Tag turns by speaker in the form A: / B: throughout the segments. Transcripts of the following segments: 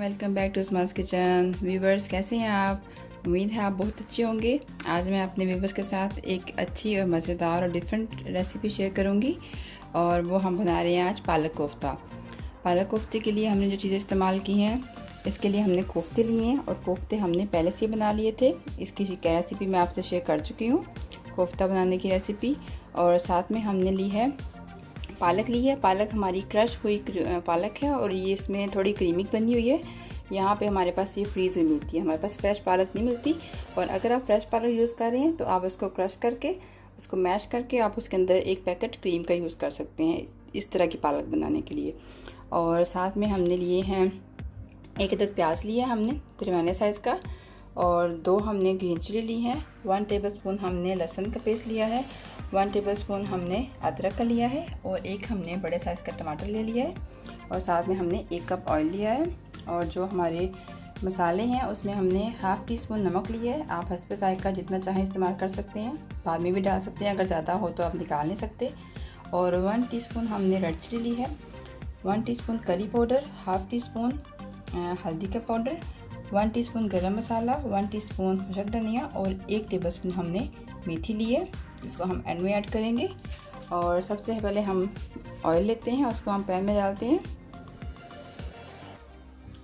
A: Welcome back to स्मास kitchen. Viewers, कैसे हैं आप? उम्मीद है आप बहुत अच्छे होंगे। आज मैं अपने व्यूवर्स के साथ एक अच्छी और मज़ेदार और डिफरेंट रेसिपी शेयर करूंगी और वो हम बना रहे हैं आज पालक कोफ्ता। पालक कोफ्ते के लिए हमने जो चीज़ें इस्तेमाल की हैं, इसके लिए हमने कोफ्ते लिए हैं और कोफ्ते हमने पहले से बना लिए थे। इसकी रेसिपी मैं आपसे शेयर कर चुकी हूँ, कोफ्ता बनाने की रेसिपी। और साथ में हमने ली है पालक ली है। पालक हमारी क्रश हुई पालक है और ये इसमें थोड़ी क्रीमी बनी हुई है। यहाँ पे हमारे पास ये फ्रीज़ हुई मिलती है, हमारे पास फ्रेश पालक नहीं मिलती। और अगर आप फ्रेश पालक यूज़ कर रहे हैं तो आप उसको क्रश करके, उसको मैश करके आप उसके अंदर एक पैकेट क्रीम का यूज़ कर सकते हैं इस तरह की पालक बनाने के लिए। और साथ में हमने लिए हैं एक अदद प्याज लिया हमने दरमियाने साइज़ का, और 2 हमने ग्रीन चिली ली है। 1 टेबलस्पून हमने लहसुन का पेस्ट लिया है। 1 टेबलस्पून हमने अदरक का लिया है और एक हमने बड़े साइज़ का टमाटर ले लिया है। और साथ में हमने 1 कप ऑयल लिया है। और जो हमारे मसाले हैं उसमें हमने हाफ़ टी स्पून नमक लिया है। आप हस्बे जायका जितना चाहें इस्तेमाल कर सकते हैं, बाद में भी डाल सकते हैं, अगर ज़्यादा हो तो आप निकाल नहीं सकते। और 1 टीस्पून हमने रेड चिली ली है, 1 teaspoon curry powder, half tea spoon हल्दी का पाउडर, 1 टीस्पून गरम मसाला, 1 टीस्पून खुशक धनिया और 1 टेबलस्पून हमने मेथी ली है। इसको हम एंड में ऐड करेंगे। और सबसे पहले हम ऑयल लेते हैं, उसको हम पैन में डालते हैं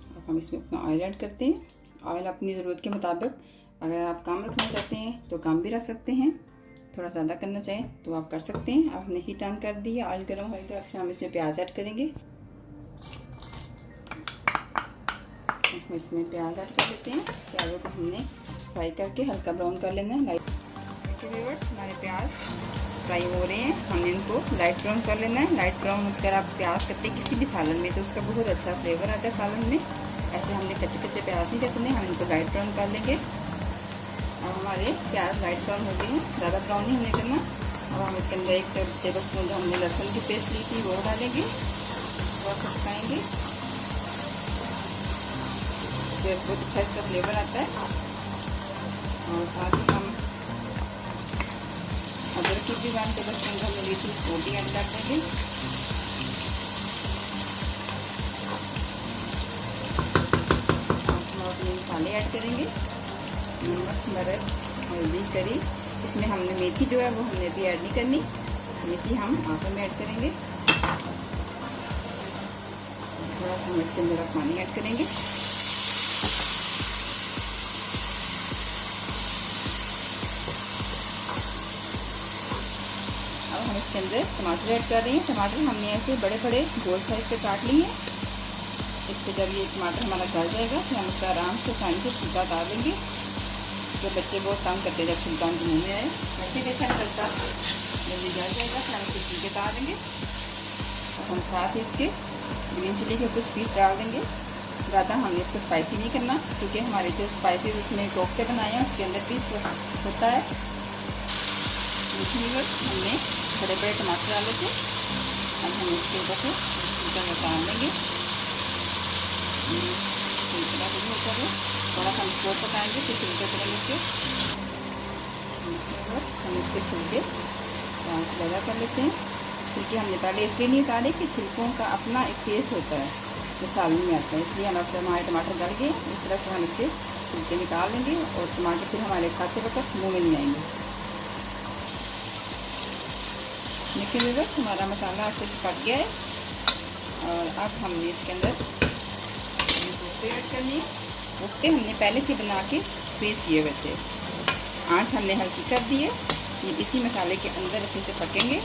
A: और हम इसमें अपना ऑयल ऐड करते हैं। ऑयल अपनी ज़रूरत के मुताबिक, अगर आप कम रखना चाहते हैं तो कम भी रख सकते हैं, थोड़ा ज़्यादा करना चाहें तो आप कर सकते हैं। अब हमने हीट ऑन कर दी है, ऑयल गर्म होगा, अब हम इसमें प्याज ऐड करेंगे। हम इसमें प्याज ऐड कर देते हैं। प्याज़ों को हमने फ्राई करके हल्का ब्राउन कर लेना है। व्यूअर्स, हमारे प्याज फ्राई हो रहे हैं, हमने इनको लाइट ब्राउन कर लेना है। लाइट ब्राउन अगर आप प्याज करते हैं किसी भी सालन में तो उसका बहुत अच्छा फ्लेवर आता है सालन में। ऐसे हमने कच्चे कच्चे प्याज नहीं रखने, हम इनको लाइट ब्राउन कर लेंगे। अब हमारे प्याज लाइट ब्राउन हो गई हैं, ज़्यादा ब्राउन नहीं हमने करना। अब हम इसके अंदर 1 टेबलस्पून जो हमने लहसुन की पेस्ट ली थी वो डालेंगे और पकाएंगे। बहुत अच्छा इसका फ्लेवर आता है। और साथ ही हम अदरक की भी 1 टेबलस्पून हमने ली थी वो भी ऐड कर देंगे। हम अपने मसाले ऐड करेंगे, नमक, मिर्च, हल्दी, करी। इसमें हमने मेथी जो है वो हमने भी ऐड नहीं करनी, मेथी हम आखिर में ऐड करेंगे। थोड़ा सा हम इसके अंदर पानी ऐड करेंगे। हम इसके अंदर टमाटर ऐड कर रहे हैं। टमाटर हमने ऐसे बड़े बड़े गोल साइज के काट लिए हैं। इससे जब ये टमाटर हमारा गल जाएगा तो हम इसका आराम से पानी से छिलका उतार देंगे। जो बच्चे बहुत काम करते हैं जब छिलका उनके मुँह में आए, वैसे कैसा निकलता, जब ये गल जाएगा तो हम इसके छिलके उतार देंगे। हम साथ ही इसके ग्रीन चिली के कुछ पीस डाल देंगे। ज़्यादा हमने इसको स्पाइसी नहीं करना, क्योंकि हमारे जो स्पाइसी उसमें कोफ्ते बनाए हैं उसके अंदर पीस होता है। हमने बड़े बड़े टमाटर डाले थे, अब हम इसके ऊपर से छिलका निकाल लेंगे। थोड़ा सा इसको पकाएंगे, फिर छिलके करेंगे इसके। हम इसके छिलके लगा कर लेते हैं। छिलके हमने पहले इसलिए नहीं उतारे कि छिलकों का अपना एक टेस्ट होता है जो सालन में आता है, इसलिए हमारे टमाटर डाल के इस तरह से हम इसके छिलके निकाल लेंगे और टमाटर फिर हमारे खाते वक्त मुँह में नहीं आएंगे। देखिए व्यूअर्स, हमारा मसाला अच्छे से पक गया है। और अब हमने इसके अंदर कोफ्ते ऐड करनी है। कोफ्ते हमने पहले से बना के फ्रीज किए हुए थे। आँच हमने हल्की कर दी है, ये इसी मसाले के अंदर अच्छे से पकेंगे।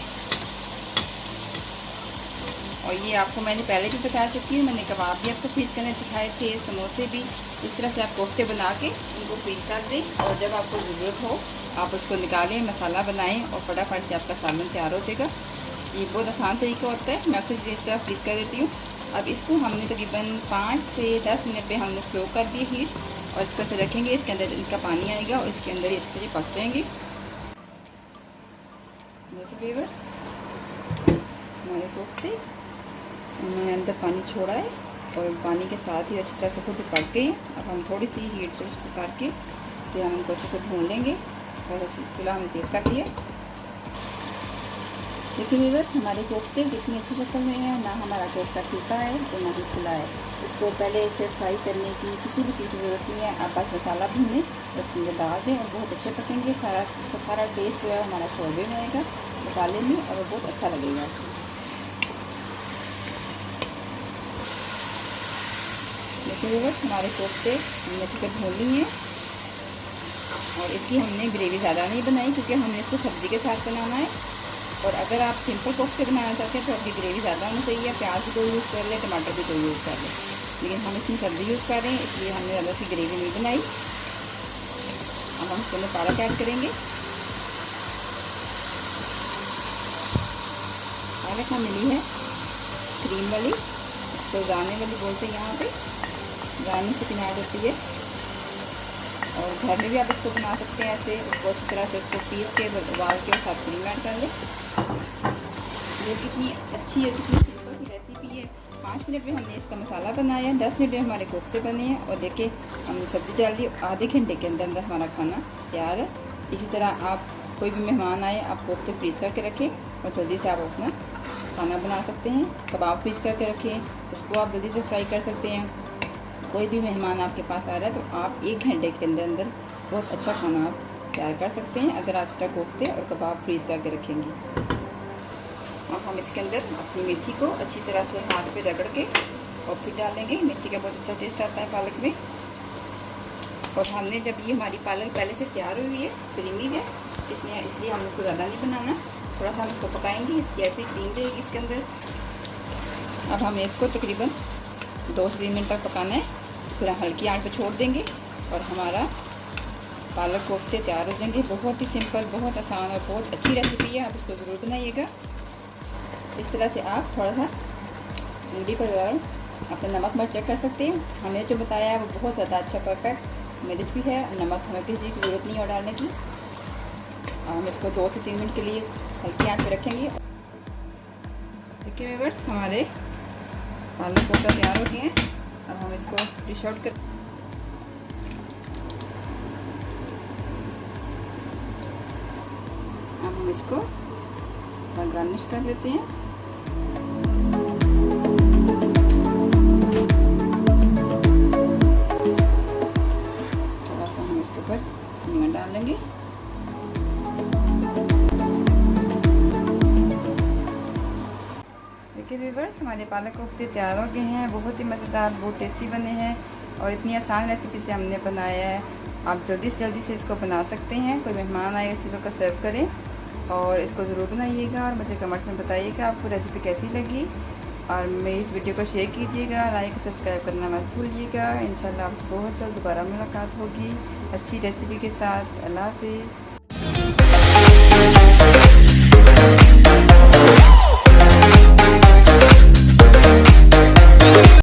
A: और ये आपको मैंने पहले भी बता चुकी हूँ, मैंने कबाब भी आपको फ्रीज करने सिखाए थे, समोसे भी। इस तरह से आप कोफ्ते बना के उनको फ्रीज कर दें और जब आपको ज़रूरत हो आप उसको निकालें, मसाला बनाएं और फटाफट से आपका सालन तैयार हो जाएगा। ये बहुत आसान तरीका होता है, मैं अक्सर इस तरह फ्रीज कर देती हूँ। अब इसको हमने तकरीबन 5 से 10 मिनट पे हमने स्लो कर दी हीट, और इसको ऐसे रखेंगे। इसके अंदर इनका पानी आएगा और इसके अंदर ये अच्छे से पक जाएंगे। देखिए व्यूअर्स, हमारे कोफ्ते उन्होंने अंदर पानी छोड़ा है और पानी के साथ ही अच्छी तरह से खुद पक गए हैं। अब हम थोड़ी सी हीट से इसको करके फिर हम इनको अच्छे से भून लेंगे। और चूल्हा हमने तेज़ कर दिया। देखिए व्यूअर्स, हमारे कोफ्ते कितनी अच्छी शक्ल में है, ना हमारा कोफ्ता टूटा है और ना ही खुला है। इसको पहले इसे फ्राई करने की किसी भी चीज़ की ज़रूरत नहीं है। आप बस मसाला भूनें और उसके अंदर डाल दें और बहुत अच्छे पकेंगे। उसका सारा टेस्ट जो है हमारा शोरबे में आएगा, मसाले में, और वो बहुत अच्छा लगेगा। देखिए व्यूअर्स, हमारे कोफ्ते हमने चिकन भून ली हैं और इसकी हमने ग्रेवी ज़्यादा नहीं बनाई क्योंकि हमने इसको सब्ज़ी के साथ बनाना है। और अगर आप सिंपल कोफ्ते बनाना चाहते हैं तो आपकी ग्रेवी ज़्यादा होनी चाहिए। प्याज भी कोई यूज़ कर लें, टमाटर भी कोई यूज़ कर लें, लेकिन हम इसमें सब्ज़ी यूज़ कर रहे हैं इसलिए हमने ज़्यादा सी ग्रेवी नहीं बनाई। अब हम इसके अंदर पालक ऐड करेंगे। पालक हमें मिली है क्रीम वाली, इसको जाने वाली बोलते हैं यहाँ पे, जाने से पिनाट होती है। और घर में भी आप इसको बना सकते हैं ऐसे, उसको अच्छी तरह से उसको पीस के उबाल के साथ क्रीम ऐड कर लें। ये कितनी अच्छी है, कितनी सिंपल सी रेसिपी है। 5 मिनट में हमने इसका मसाला बनाया, 10 मिनट में हमारे कोफ्ते बने हैं। और देखिए हमने सब्ज़ी डाल दी, आधे घंटे के अंदर अंदर हमारा खाना तैयार है। इसी तरह आप कोई भी मेहमान आए, आप कोफ्ते फ्रीज़ करके रखें और जल्दी से आप अपना खाना बना सकते हैं। कबाब फ्रीज़ करके रखें, उसको आप जल्दी से फ्राई कर सकते हैं। कोई भी मेहमान आपके पास आ रहा है तो आप 1 घंटे के अंदर अंदर बहुत अच्छा खाना आप तैयार कर सकते हैं अगर आप इस तरह कोफ्ते और कबाब फ्रीज़ करके रखेंगे। अब हम इसके अंदर अपनी मेथी को अच्छी तरह से हाथ पे रगड़ के और फिर डालेंगे। मेथी का बहुत अच्छा टेस्ट आता है पालक में। और हमने जब ये हमारी पालक पहले से तैयार हुई है, क्रीमी है, इसलिए हम इसको ज़्यादा नहीं बनाना, थोड़ा सा हम इसको पकाएंगे। इसकी ऐसे क्रीम रहेगी इसके अंदर। अब हमें इसको तकरीबन 2 से 3 मिनट तक पकाना है, फिर हल्की आंच पे छोड़ देंगे और हमारा पालक कोफ्ते तैयार हो जाएंगे। बहुत ही सिंपल, बहुत आसान और बहुत अच्छी रेसिपी है, आप इसको ज़रूर बनाइएगा। इस तरह से आप थोड़ा सा उंगली पर अपना नमक मिर्च चेक कर सकते हैं। हमने जो बताया है वो बहुत ज़्यादा अच्छा परफेक्ट मिर्च भी है। नमक हमें किसी की ज़रूरत नहीं है डालने की। हम इसको 2 से 3 मिनट के लिए हल्की आंच पे रखेंगे। देखिए व्यूअर्स, हमारे पालक कोफ्ता तैयार हो गए हैं। अब हम इसको डिश आउट कर, अब हम इसको गार्निश कर लेते हैं। थोड़ा सा हम इसके ऊपर धनिया डाल लेंगे। देखिए व्यूअर्स, हमारे पालक कोफ्ते तैयार हो गए हैं। बहुत ही मज़ेदार, बहुत टेस्टी बने हैं और इतनी आसान रेसिपी से हमने बनाया है। आप जल्दी से इसको बना सकते हैं। कोई मेहमान आए उसी वक्त सर्व करें और इसको ज़रूर बनाइएगा और मुझे कमेंट्स में बताइएगा आपको रेसिपी कैसी लगी। और मेरी इस वीडियो को शेयर कीजिएगा, लाइक सब्सक्राइब करना मत भूलिएगा। इंशाल्लाह आपसे बहुत जल्द दोबारा मुलाकात होगी अच्छी रेसिपी के साथ। अल्लाह हाफिज़।